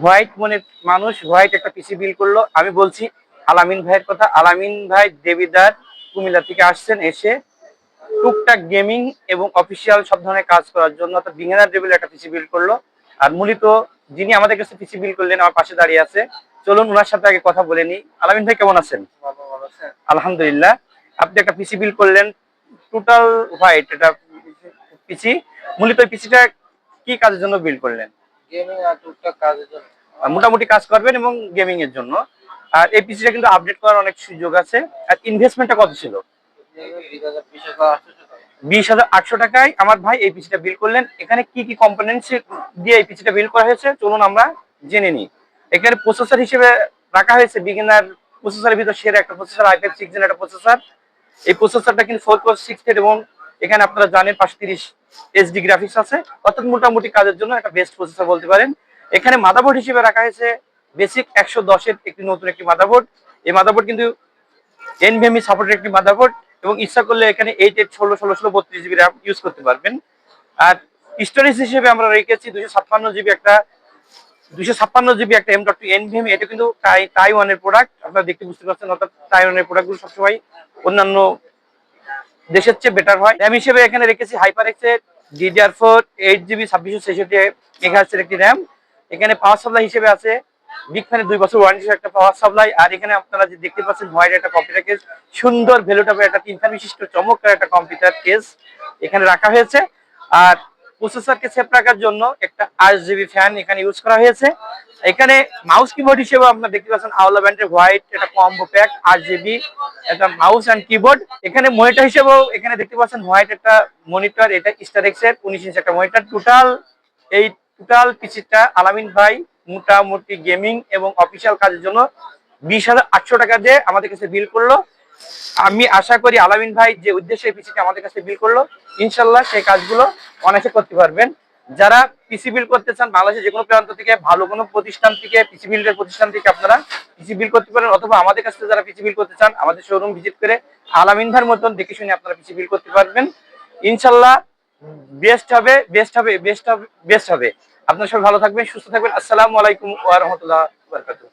White মনের মানুষ white একটা পিসি বিল করলো। আমি বলছি আলামিন ভাইয়ের কথা। আলামিন ভাই দেবিদার কুমিল্লা থেকে আসছেন, এসে টুকটাক গেমিং এবং অফিসিয়াল সব ধরনের কাজ করার জন্য অর্থাৎ বিগিনার লেভেলে একটা পিসি বিল করলো। আর মূলত যিনি আমাদের কাছে পিসি বিল করলেন আমার পাশে দাঁড়িয়ে আছে। চলুন ওনার সাথে আগে কথা বলে নিই। আলামিন ভাই কেমন আছেন? আলহামদুলিল্লাহ। আপনি একটা পিসি বিল করলেন টোটাল হোয়াইট, এটা পিসি। মূলত এই পিসিটা কি কাজের জন্য বিল করলেন? গেমিং আর টুকটাক কাজের জন্য। মোটামুটি কাজ করবেন এবং গেমিং এর জন্য। আর এই পিসিটা কিন্তু আপডেট করার অনেক সুযোগ আছে। আর ইনভেস্টমেন্টটা কত ছিল? 20,800 টাকায় আমার ভাই এই পিসিটা বিল করলেন। এখানে কি কি কম্পোনেন্টস দিয়ে এই পিসিটা বিল করা হয়েছে চলুন আমরা জেনে নিই। এখানে প্রসেসর হিসেবে রাখা হয়েছে বিগিনার প্রসেসরের ভিতর সেরা একটা প্রসেসর, i5 6 জেন একটা প্রসেসর। এই প্রসেসরটা কিন্তু 4 কোর 6 থ্রেড এবং এখানে আপনারা জানেন 530 এইচডি গ্রাফিক্স আছে, অর্থাৎ মোটামুটি কাজের জন্য একটা বেস্ট প্রসেসর বলতে পারেন। এখানে মাদারবোর্ড হিসেবে রাখা হয়েছে বেসিক 110 এর একটি নতুন একটি মাদারবোর্ড। এই মাদারবোর্ড কিন্তু এনভিএমই সাপোর্টেড একটি মাদারবোর্ড এবং ইচ্ছা করলে এখানে 8 8 16 16 16 32 জিবি র্যাম ইউজ করতে পারবেন। আর স্টোরেজ হিসেবে আমরা রেখেছি 256 জিবি একটা 256 জিবি একটা M.2 এনভিএমই। এটা কিন্তু তাইওয়ানের প্রোডাক্ট, আপনারা দেখতে বুঝতে পারছেন। অর্থাৎ তাইওয়ানের প্রোডাক্টগুলো সবসময় অন্যান্য দেশের চেয়ে বেটার হয়। র্যাম হিসেবে এখানে রেখেছি হাইপার-এক্স এর DDR4 8GB 2666 মেগাহার্টজ এর একটি র্যাম। এখানে পাওয়ার সাপ্লাই হিসেবে আছে বিগ ফ্যানের 2 বছর ওয়ারেন্টি একটা পাওয়ার সাপ্লাই। আর এখানে আপনারা যে দেখতে পাচ্ছেন হোয়াইট একটা কম্পিউটার কেস, সুন্দর ভ্যালুটেবল একটা 3 ফ্যান বিশিষ্ট চমৎকার একটা কম্পিউটার কেস এখানে রাখা হয়েছে। আর প্রসেসরকে সেফ রাখার জন্য একটা 8GB ফ্যান এখানে ইউজ করা হয়েছে। এখানে মাউস কিবোর্ড হিসেবে আপনারা দেখতে পাচ্ছেন আওলা ব্র্যান্ডের হোয়াইট একটা কম্বো প্যাক 8GB একটা মাউস এন্ড কিবোর্ড। এখানে মনিটর হিসেবেও এখানে দেখতে পাচ্ছেন হোয়াইট একটা মনিটর, এটা স্টারেক্স এর 19 ইঞ্চি একটা মনিটর। টোটাল পিসিটা আলামিন ভাই মোটামুটি গেমিং এবং অফিসিয়াল কাজের জন্য 20,800 টাকা দিয়ে আমাদের কাছে বিল করলো। আমি আশা করি আলামিন ভাই যে উদ্দেশ্যে পিসিটা আমাদের কাছে বিল করলো ইনশাল্লাহ সেই কাজগুলো অনায়াসে করতে পারবেন। যারা পিসি বিল করতে চান বাংলাদেশের যে কোনো প্রান্ত থেকে ভালো কোনো প্রতিষ্ঠান থেকে পিসি বিল্ডের প্রতিষ্ঠান থেকে আপনারা পিসি বিল করতে পারেন, অথবা আমাদের কাছ থেকে যারা পিসি বিল করতে চান আমাদের শোরুম ভিজিট করে আলামিন ভাইয়ের মতন দেখে শুনে আপনারা পিসি বিল করতে পারবেন ইনশাল্লাহ। বেস্ট হবে, বেস্ট হবে, বেস্ট হবে, বেস্ট হবে। আপনারা সবাই ভালো থাকবেন, সুস্থ থাকবেন। আসসালামু আলাইকুম ওয়া রাহমাতুল্লাহি ওয়া বারাকাতুহু।